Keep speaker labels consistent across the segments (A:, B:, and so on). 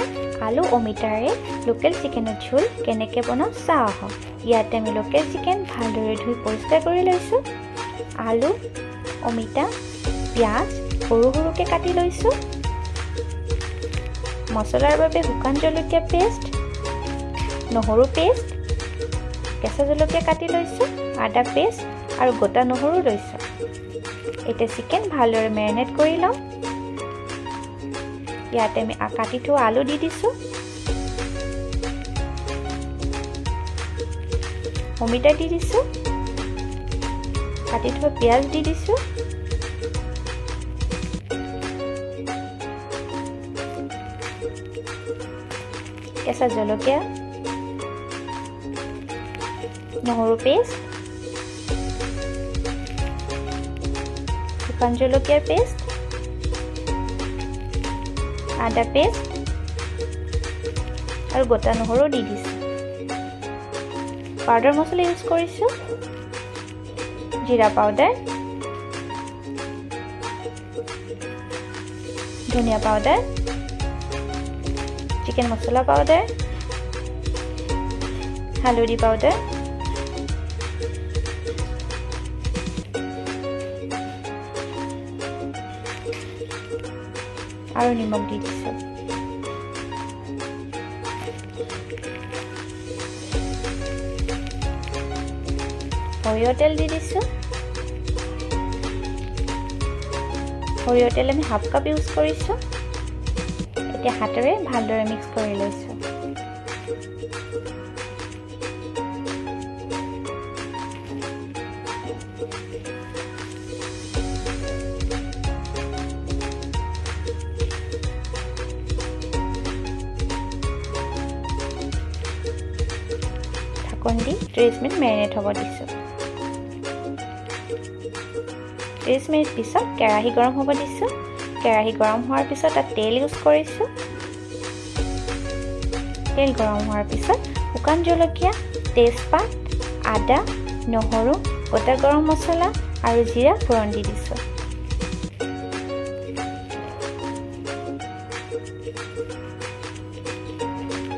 A: এবাৰ আলু অমিতাৰে লোকেল চিকেনৰ ঝোল কেনেকৈ বনাওঁ চাওঁ আহক। ইয়াতে আমি লোকেল চিকেন ভালদৰে ধুই পৰিষ্কাৰ কৰি লৈছোঁ। আলু অমিতা পিঁয়াজ সৰু সৰুকৈ কাটি লৈছোঁ। মছলাৰ বাবে শুকান জলকীয়া পেষ্ট, নহৰু পেষ্ট, কেঁচা জলকীয়া কাটি লৈছোঁ, আদা পেষ্ট আৰু গোটা নহৰু লৈছোঁ। এতিয়া চিকেন ভালদৰে মেৰিনেট কৰি লওঁ। ইয়াতে আমি কাটি থোৱা আলু দি দিছোঁ, অমিতা দি দিছোঁ, কাটি থোৱা পিঁয়াজ দি দিছোঁ, কেঁচা জলকীয়া, নহৰু পেষ্ট, শুকান জলকীয়াৰ পেষ্ট, আদা পেষ্ট আৰু গোটা নহৰু দি দিছোঁ। পাউডাৰ মছলা ইউজ কৰিছোঁ, জিৰা পাউডাৰ, ধনিয়া পাউডাৰ, চিকেন মছলা পাউডাৰ, হালধি পাউডাৰ, আৰু নিমখ দি দিছোঁ। সৰিয়হ তেল দি দিছোঁ। সৰিয়হ তেল আমি হাফ কাপ ইউজ কৰিছোঁ। এতিয়া হাতেৰে ভালদৰে মিক্স কৰি লৈছোঁ। ঢাকন দি 30 মিনিট মেৰিনেট হ'ব দিছোঁ। 30 মিনিট পিছত কেৰাহী গৰম হ'ব দিছোঁ। কেৰাহী গৰম হোৱাৰ পিছত তাত তেল ইউজ কৰিছোঁ। তেল গৰম হোৱাৰ পিছত শুকান জলকীয়া, তেজপাত, আদা, নহৰু, গোটা গৰম মছলা আৰু জিৰা ফোৰণ দি দিছোঁ।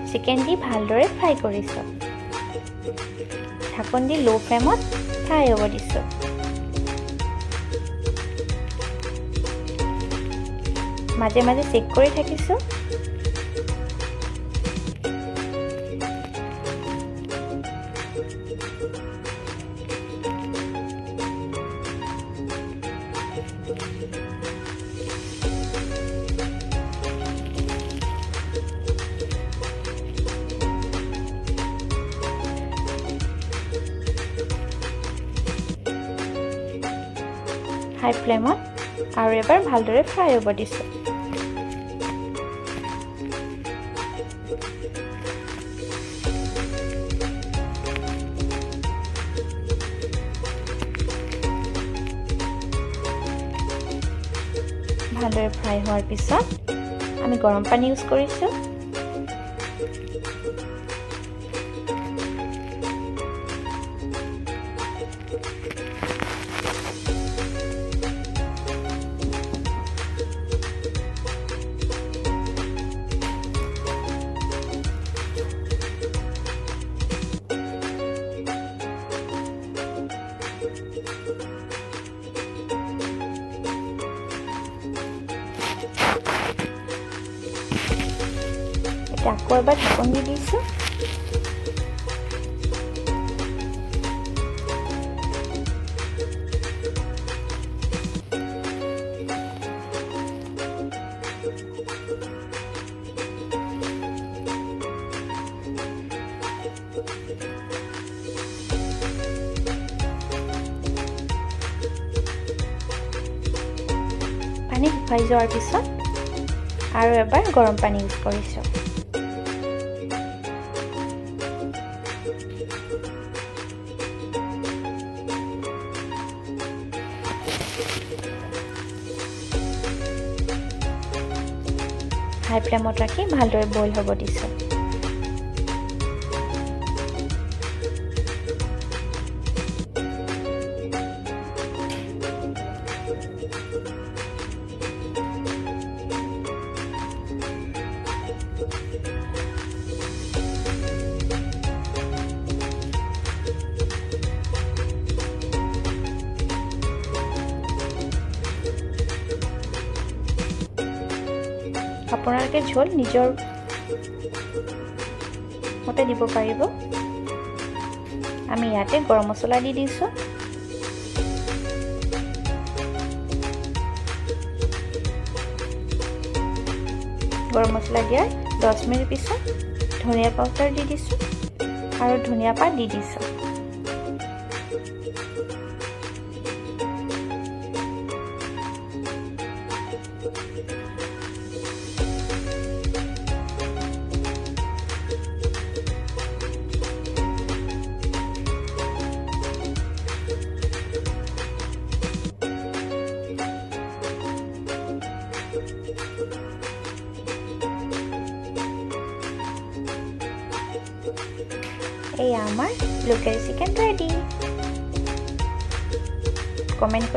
A: চিকেন দি ভালদৰে ফ্ৰাই কৰিছোঁ। ঢাকন দি ল' ফ্লেমত ফ্ৰাই হ'ব দিছোঁ। মাজে মাজে চেক কৰি থাকিছোঁ। হাই ফ্লেমত আৰু এবাৰ ভালদৰে ফ্ৰাই হ'ব দিছোঁ। ভালদৰে ফ্ৰাই হোৱাৰ পিছত আমি গৰম পানী ইউজ কৰিছোঁ। আকৌ এবাৰ ঢাকন দি দিছোঁ। পানী শুকাই যোৱাৰ পিছত আৰু এবাৰ গৰম পানী ইউজ কৰিছোঁ। হাই ফ্লেমত ৰাখি ভালদৰে বইল হ'ব দিছোঁ। আপোনালোকে ঝোল নিজৰ মতে দিব পাৰিব। আমি ইয়াতে গৰম মছলা দি দিছোঁ। গৰম মছলা দিয়াৰ 10 মিনিট পিছত ধনিয়া পাউডাৰ দি দিছোঁ আৰু ধনিয়া পাত দি দিছোঁ। এই আমাৰ লোকেল চিকেন ৰেডি। কমেণ্ট কৰি